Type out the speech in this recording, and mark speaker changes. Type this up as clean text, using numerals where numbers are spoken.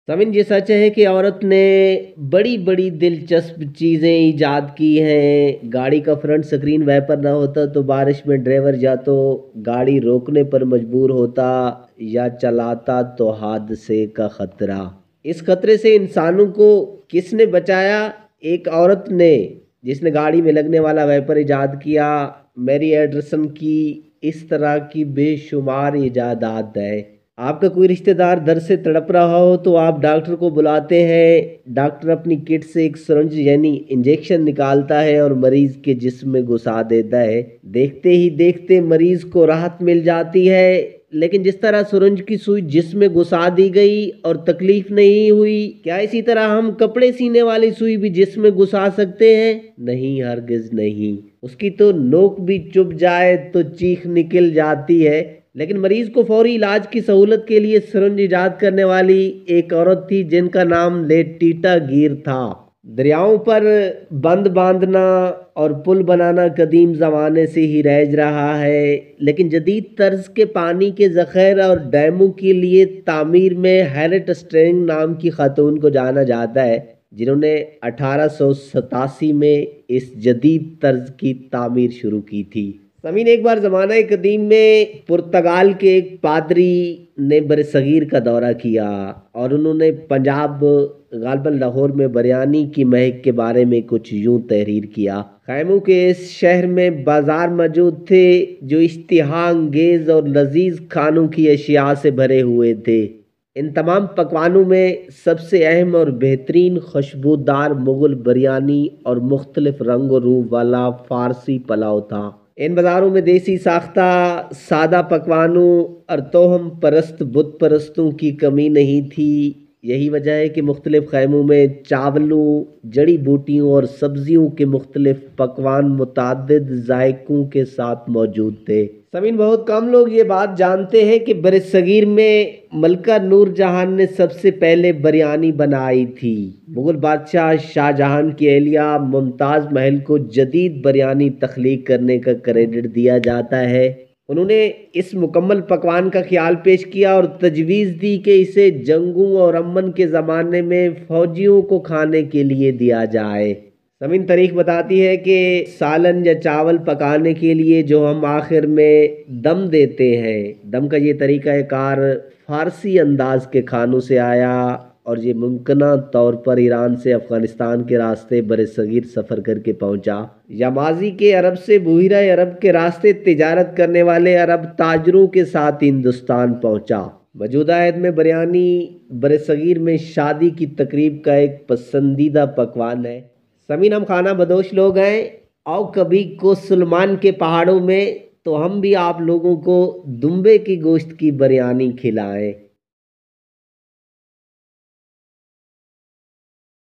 Speaker 1: سمن یہ سچ ہے کہ عورت نے بڑی بڑی دلچسپ چیزیں ایجاد کی ہیں۔ گاڑی کا فرنٹ سکرین وائپر نہ ہوتا تو بارش میں ڈرائیور یا تو گاڑی روکنے پر مجبور ہوتا یا چلاتا تو حادثے کا خطرہ۔ اس خطرے سے انسانوں کو کس نے بچایا؟ ایک عورت نے، جس نے گاڑی میں لگنے والا وائپر ایجاد کیا۔ میری ایڈرسن کی اس طرح کی بے شمار ایجادات ہیں۔ آپ کا کوئی رشتہ دار درد سے تڑپ رہا ہو تو آپ ڈاکٹر کو بلاتے ہیں۔ ڈاکٹر اپنی کٹ سے ایک سرنج یعنی انجیکشن نکالتا ہے اور مریض کے جسم میں گھسا دیتا ہے۔ دیکھتے ہی دیکھتے مریض کو راحت مل جاتی ہے، لیکن جس طرح سرنج کی سوئی جسم میں گھسا دی گئی اور تکلیف نہیں ہوئی، کیا اسی طرح ہم کپڑے سینے والی سوئی بھی جسم میں گھسا سکتے ہیں؟ نہیں، ہرگز نہیں۔ اس کی تو نوک بھی چبھ جائے تو چیخ نکل جاتی ہے۔ لیکن مریض کو فوری علاج کی سہولت کے لیے سرنج ایجاد کرنے والی ایک عورت تھی جن کا نام لیٹیٹا گیر تھا۔ دریاؤں پر بند باندھنا اور پل بنانا قدیم زمانے سے ہی رائج رہا ہے، لیکن جدید طرز کے پانی کے ذخائر اور ڈیموں کے لیے تعمیر میں ہیریٹ اسٹرنگ نام کی خاتون کو جانا جاتا ہے، جنہوں نے 1887 میں اس جدید طرز کی تعمیر شروع کی تھی۔ سمین، ایک بار زمانہ قدیم میں پرتگال کے ایک پادری نے برصغیر کا دورہ کیا اور انہوں نے پنجاب غالباً لاہور میں بریانی کی مہک کے بارے میں کچھ یوں تحریر کیا: خیموں کے اس شہر میں بازار موجود تھے جو اشتہا انگیز اور لذیذ کھانوں کی اشیاء سے بھرے ہوئے تھے۔ ان تمام پکوانوں میں سب سے اہم اور بہترین خوشبودار مغل بریانی اور مختلف رنگ و روح والا فارسی پلاؤ تھا۔ ان بازاروں میں دیسی ساختہ سادہ پکوانوں اور توہم پرست بت پرستوں کی کمی نہیں تھی۔ یہی وجہ ہے کہ مختلف خیموں میں چاولوں، جڑی بوٹیوں اور سبزیوں کے مختلف پکوان متعدد ذائقوں کے ساتھ موجود تھے۔ سمین، بہت کم لوگ یہ بات جانتے ہیں کہ برصغیر میں ملکہ نور جہاں نے سب سے پہلے بریانی بنائی تھی۔ مغل بادشاہ شاہ جہاں کی اہلیہ ممتاز محل کو جدید بریانی تخلیق کرنے کا کریڈٹ دیا جاتا ہے۔ انہوں نے اس مکمل پکوان کا خیال پیش کیا اور تجویز دی کہ اسے جنگوں اور امن کے زمانے میں فوجیوں کو کھانے کے لیے دیا جائے۔ زمین تاریخ بتاتی ہے کہ سالن یا چاول پکانے کے لیے جو ہم آخر میں دم دیتے ہیں، دم کا یہ طریقہ کار فارسی انداز کے کھانوں سے آیا اور یہ ممکنہ طور پر ایران سے افغانستان کے راستے برصغیر سفر کر کے پہنچا، یا ماضی کے عرب سے بحیرہ عرب کے راستے تجارت کرنے والے عرب تاجروں کے ساتھ ہندوستان پہنچا۔ موجودہ عہد میں بریانی برصغیر میں شادی کی تقریب کا ایک پسندیدہ پکوان ہے۔ سمین، ہم کھانا بدوش لوگ ہیں، آؤ کبھی کو سلمان کے پہاڑوں میں تو ہم بھی آپ لوگوں کو دمبے کی گوشت کی بریانی کھلائیں۔